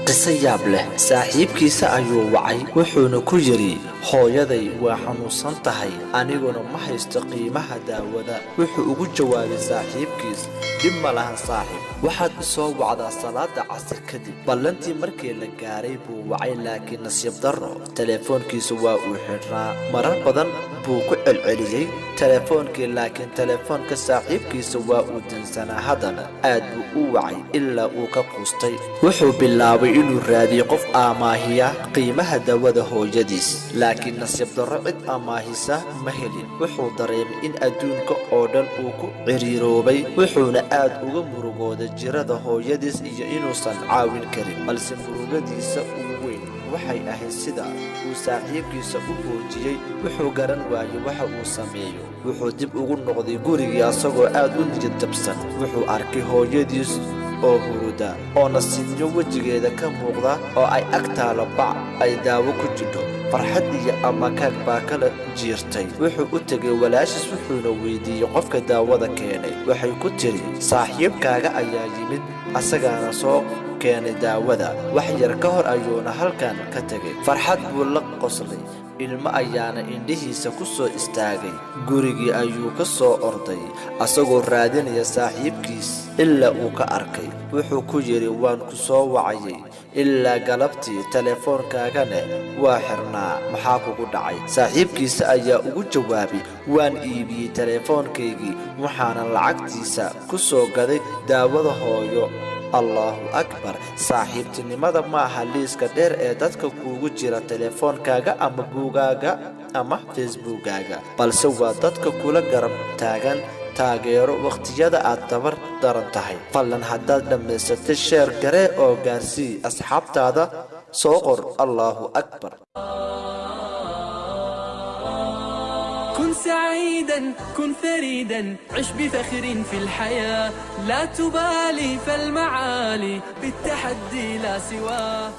qiso yaab leh saaxiibkiisa ayuu wacay wuxuuna ku yiri hooyaday waa xanuunsan tahay aniguna ma haysto qiimaha daawada wuxuu ugu jawaabay saaxiibkiis dib ma lahan saaxiib waxaad soo wacdaa salaada casr kadib ballantii markii la gaaray buu wacay laakiin nasiib darro telefoonkiisu waa uu xidhnaa marar badan buu ku celceliyey telefoonkii laakiin telefoonka saaxiibkiisa waa uu dansanaa haddana aad buu u wacay ilaa uu ka quustay wuxuu bilaabay inuu raadiyo qof amaahiya qiimaha daawada hooyadiis laakiin nasiib darro cid amaahisa ma helin wuxuu dareemay in adduunka oo dhan uu ku ciriiroobay wuxuuna aad uga murugooday jirada hooyadiis iyo inuusan caawin karin balse murugadiisa ugu weyn waxay ahayd sida uu saaxiibkiisa u hoojiyey wuxuu garan waayey waxa uu sameeyo wuxuu dib ugu noqday gurigii asagoo aad u niyad jabsan wuxuu arkay hooyadiis oo huruda oo nasiibyo wejigeeda ka muuqda oo ay ag taalo bac ay daawo ku jirto farxad iyo amakaag baa kala jiirtay wuxuu u tegay walaashiis wuxuuna weydiiyey qofka daawada keenay waxay ku tiri saaxiibkaaga ayaa yimid asagaana soo keenay daawada wax yar ka hor ayuuna halkan ka tegay farxad buu la qoslay ilmo ayaana indhihiisa ku soo istaagay gurigii ayuu ka soo orday asagoo raadinaya saaxiibkiis ilaa uu ka arkay wuxuu ku yiri waan ku soo wacayay ilaa galabtii telefoonkaagana waa xirnaa maxaa kugu dhacay saaxiibkiisa ayaa ugu jawaabay waan iibiyey telefoonkaygii waxaana lacagtiisa ku soo gaday daawada hooyo Allahu Akbar saaxiibtinimada ma aha liiska dheer ee dadka kuugu jira telefoonkaaga ama buugaaga ama facebookaaga balse waa dadka kula garab taagan taageero waqtiyada aad tabar daran tahay fallan haddaad dhammaysatay sheer garee oo gaarsii asxaabtaada soo qor Allahu Akbar كن سعيدا كن فريدا عش بفخر في الحياة لا تبالي فالمعالي بالتحدي لا سواه